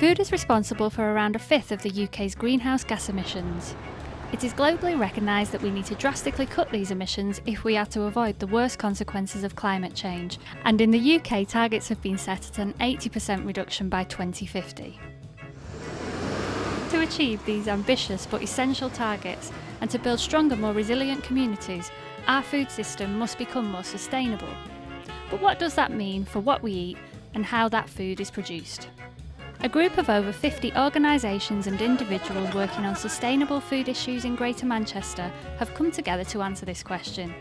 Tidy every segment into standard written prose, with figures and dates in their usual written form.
Food is responsible for around a fifth of the UK's greenhouse gas emissions. It is globally recognised that we need to drastically cut these emissions if we are to avoid the worst consequences of climate change, and in the UK targets have been set at an 80% reduction by 2050. To achieve these ambitious but essential targets and to build stronger, more resilient communities, our food system must become more sustainable. But what does that mean for what we eat and how that food is produced? A group of over 50 organisations and individuals working on sustainable food issues in Greater Manchester have come together to answer this question.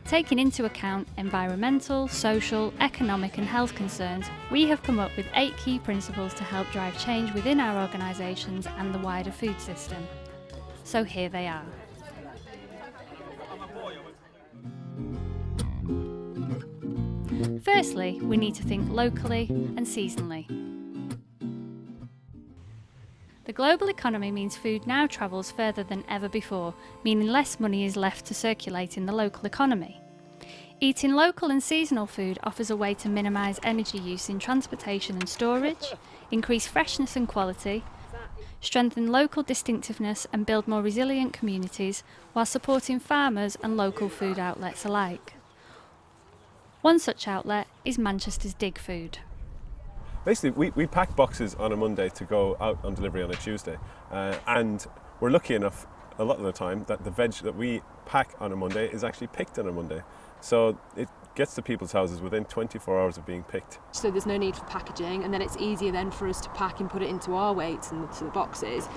Taking into account environmental, social, economic and health concerns, we have come up with 8 key principles to help drive change within our organisations and the wider food system. So here they are. Firstly, we need to think locally and seasonally. The global economy means food now travels further than ever before, meaning less money is left to circulate in the local economy. Eating local and seasonal food offers a way to minimise energy use in transportation and storage, increase freshness and quality, strengthen local distinctiveness and build more resilient communities while supporting farmers and local food outlets alike. One such outlet is Manchester's Dig Food. Basically, we pack boxes on a Monday to go out on delivery on a Tuesday, and we're lucky enough a lot of the time that the veg that we pack on a Monday is actually picked on a Monday. So it gets to people's houses within 24 hours of being picked. So there's no need for packaging, and then it's easier then for us to pack and put it into our weights and to the boxes.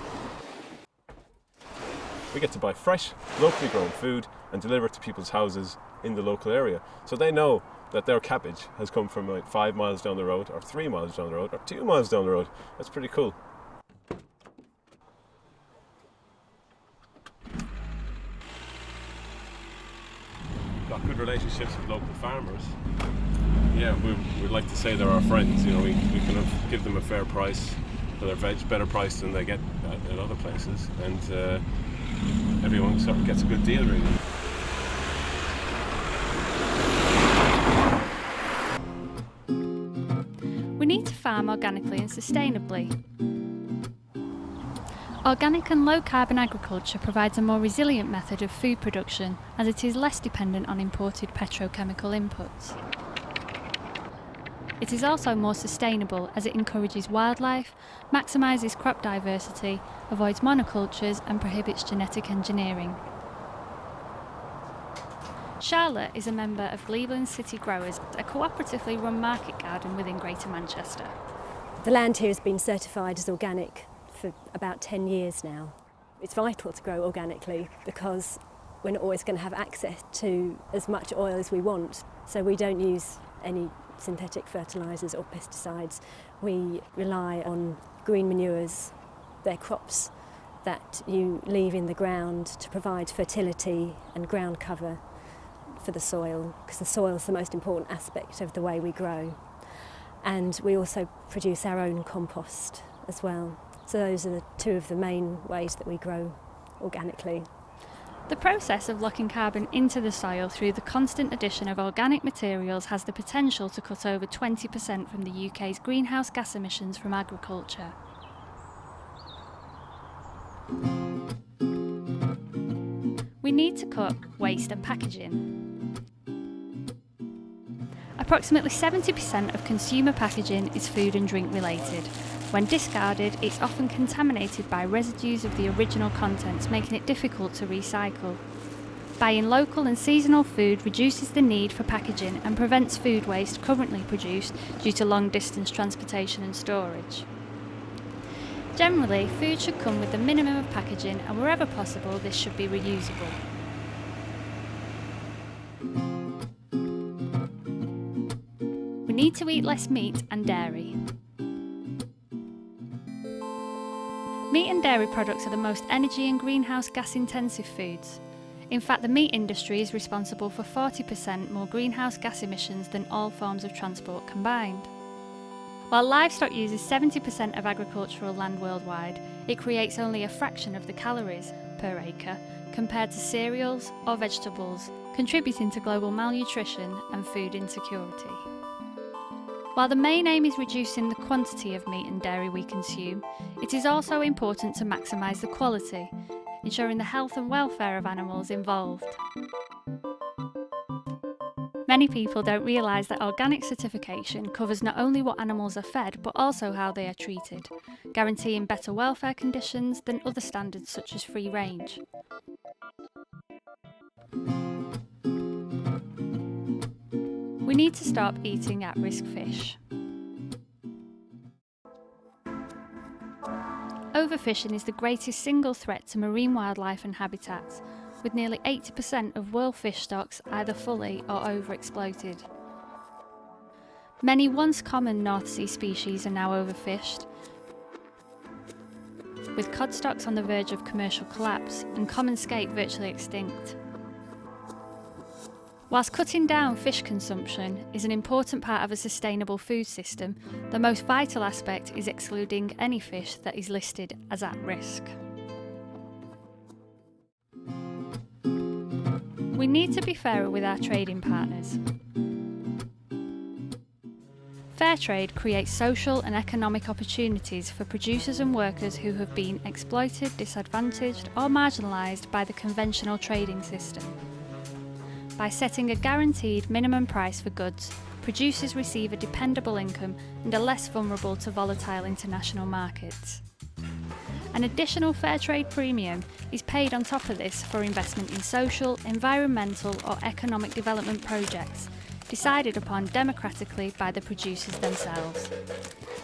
We get to buy fresh, locally grown food and deliver it to people's houses in the local area. So they know that their cabbage has come from like 5 miles down the road, or 3 miles down the road, or 2 miles down the road. That's pretty cool. Got good relationships with local farmers. Yeah, we'd like to say they're our friends. You know, we kind of give them a fair price for their veg, better price than they get at other places, and everyone sort of gets a good deal, really. We need to farm organically and sustainably. Organic and low-carbon agriculture provides a more resilient method of food production as it is less dependent on imported petrochemical inputs. It is also more sustainable as it encourages wildlife, maximises crop diversity, avoids monocultures and prohibits genetic engineering. Charlotte is a member of Cleveland City Growers, a cooperatively run market garden within Greater Manchester. The land here has been certified as organic for about 10 years now. It's vital to grow organically because we're not always going to have access to as much oil as we want, so we don't use any synthetic fertilisers or pesticides. We rely on green manures. They're crops that you leave in the ground to provide fertility and ground cover for the soil, because the soil is the most important aspect of the way we grow. And we also produce our own compost as well. So those are the 2 of the main ways that we grow organically. The process of locking carbon into the soil through the constant addition of organic materials has the potential to cut over 20% from the UK's greenhouse gas emissions from agriculture. We need to cut waste and packaging. Approximately 70% of consumer packaging is food and drink related. When discarded, it's often contaminated by residues of the original contents, making it difficult to recycle. Buying local and seasonal food reduces the need for packaging and prevents food waste currently produced due to long-distance transportation and storage. Generally, food should come with a minimum of packaging, and wherever possible, this should be reusable. We need to eat less meat and dairy. Meat and dairy products are the most energy and greenhouse gas intensive foods. In fact, the meat industry is responsible for 40% more greenhouse gas emissions than all forms of transport combined. While livestock uses 70% of agricultural land worldwide, it creates only a fraction of the calories per acre compared to cereals or vegetables, contributing to global malnutrition and food insecurity. While the main aim is reducing the quantity of meat and dairy we consume, it is also important to maximise the quality, ensuring the health and welfare of animals involved. Many people don't realise that organic certification covers not only what animals are fed but also how they are treated, guaranteeing better welfare conditions than other standards such as free range. We need to stop eating at-risk fish. Overfishing is the greatest single threat to marine wildlife and habitats, with nearly 80% of world fish stocks either fully or overexploited. Many once common North Sea species are now overfished, with cod stocks on the verge of commercial collapse and common skate virtually extinct. Whilst cutting down fish consumption is an important part of a sustainable food system, the most vital aspect is excluding any fish that is listed as at risk. We need to be fairer with our trading partners. Fair trade creates social and economic opportunities for producers and workers who have been exploited, disadvantaged or marginalised by the conventional trading system. By setting a guaranteed minimum price for goods, producers receive a dependable income and are less vulnerable to volatile international markets. An additional fair trade premium is paid on top of this for investment in social, environmental or economic development projects, decided upon democratically by the producers themselves.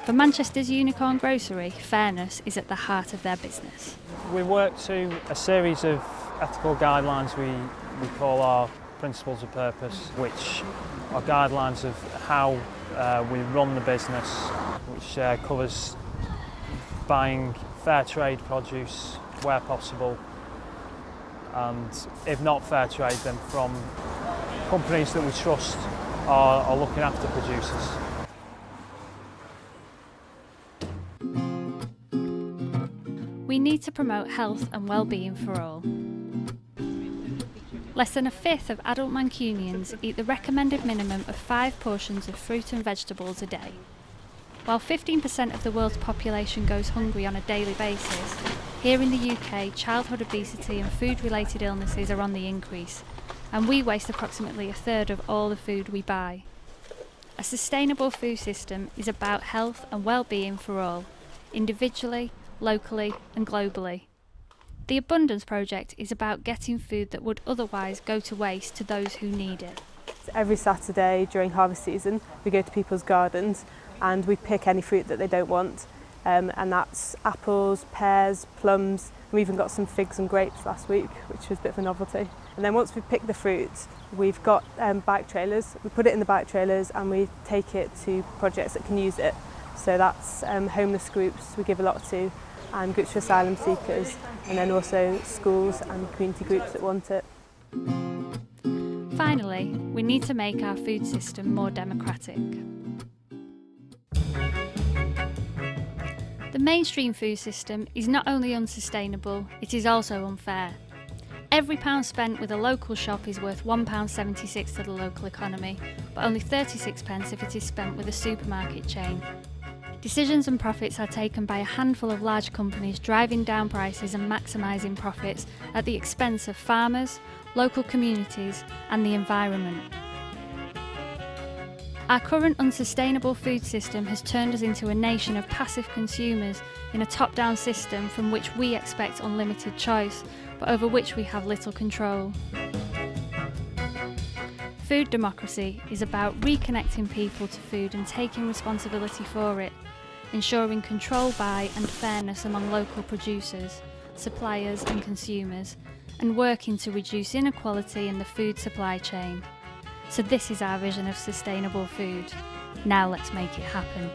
For Manchester's Unicorn Grocery, fairness is at the heart of their business. We work to a series of ethical guidelines we call our principles of purpose, which are guidelines of how we run the business, which covers buying fair trade produce where possible, and if not fair trade, then from companies that we trust are looking after producers. We need to promote health and well-being for all. Less than a fifth of adult Mancunians eat the recommended minimum of 5 portions of fruit and vegetables a day. While 15% of the world's population goes hungry on a daily basis, here in the UK, childhood obesity and food-related illnesses are on the increase, and we waste approximately a third of all the food we buy. A sustainable food system is about health and well-being for all, individually, locally and globally. The Abundance Project is about getting food that would otherwise go to waste to those who need it. Every Saturday during harvest season we go to people's gardens and we pick any fruit that they don't want, and that's apples, pears, plums. We even got some figs and grapes last week, which was a bit of a novelty. And then once we've picked the fruit, we've got bike trailers. We put it in the bike trailers and we take it to projects that can use it. So that's homeless groups we give a lot to, and groups for asylum seekers, and then also schools and community groups that want it. Finally, we need to make our food system more democratic. The mainstream food system is not only unsustainable, it is also unfair. Every pound spent with a local shop is worth £1.76 to the local economy, but only 36p if it is spent with a supermarket chain. Decisions and profits are taken by a handful of large companies driving down prices and maximising profits at the expense of farmers, local communities and the environment. Our current unsustainable food system has turned us into a nation of passive consumers in a top-down system from which we expect unlimited choice, but over which we have little control. Food democracy is about reconnecting people to food and taking responsibility for it, ensuring control by and fairness among local producers, suppliers and consumers, and working to reduce inequality in the food supply chain. So this is our vision of sustainable food. Now let's make it happen.